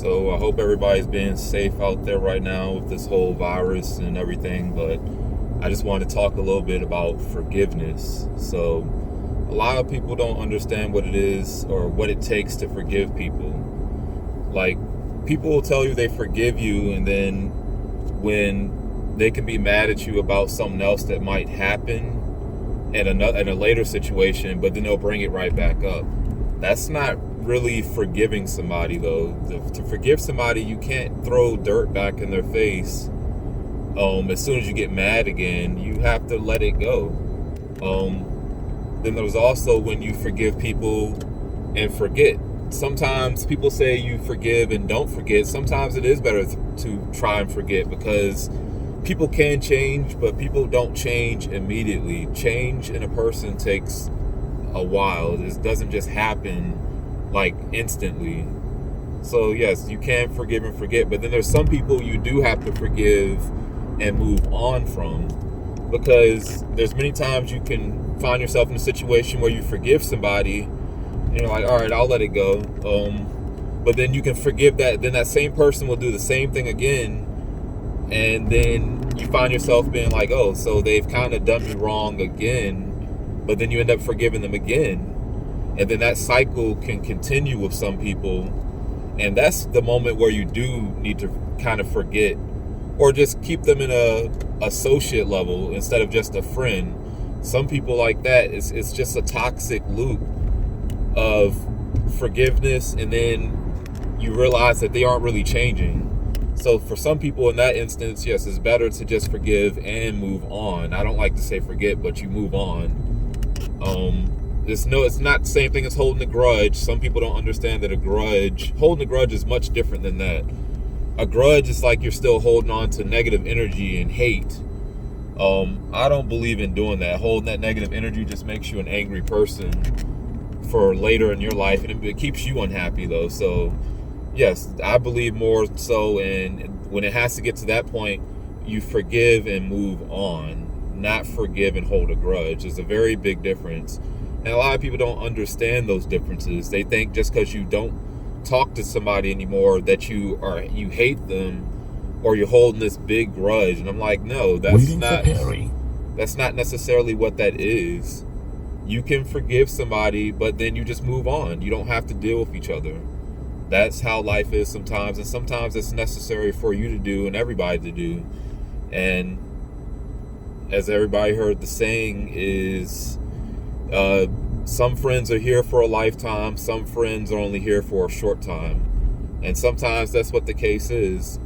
So I hope everybody's being safe out there right now with this whole virus and everything, but I just want to talk a little bit about forgiveness. So a lot of people don't understand what it is or what it takes to forgive people. Like, people will tell you they forgive you, and then when they can be mad at you about something else that might happen in a later situation, but then they'll bring it right back up. That's not really forgiving somebody, though. To forgive somebody, you can't throw dirt back in their face. As soon as you get mad again, you have to let it go. Then there's also when you forgive people and forget. Sometimes people say you forgive and don't forget. Sometimes it is better to try and forget, because people can change, but people don't change immediately. Change in a person takes a while. This doesn't just happen like instantly. So yes, you can forgive and forget, but then there's some people you do have to forgive and move on from, because there's many times you can find yourself in a situation where you forgive somebody and you're like, all right, I'll let it go. But then you can forgive that, then that same person will do the same thing again, and then you find yourself being like, oh, so they've kind of done me wrong again, but then you end up forgiving them again. And then that cycle can continue with some people. And that's the moment where you do need to kind of forget, or just keep them in a associate level instead of just a friend. Some people like that, it's just a toxic loop of forgiveness, and then you realize that they aren't really changing. So for some people in that instance, yes, it's better to just forgive and move on. I don't like to say forget, but you move on. It's not the same thing as holding a grudge. Some people don't understand that holding a grudge is much different than that. A grudge is like you're still holding on to negative energy and hate. I don't believe in doing that. Holding that negative energy just makes you an angry person for later in your life, and it keeps you unhappy though. So yes, I believe more so in when it has to get to that point, you forgive and move on, not forgive and hold a grudge. There's a very big difference. And a lot of people don't understand those differences. They think just because you don't talk to somebody anymore that you hate them, or you're holding this big grudge. And I'm like, no, that's not necessarily what that is. You can forgive somebody, but then you just move on. You don't have to deal with each other. That's how life is sometimes, and sometimes it's necessary for you to do and everybody to do. And as everybody heard, the saying is, some friends are here for a lifetime, some friends are only here for a short time. And sometimes that's what the case is.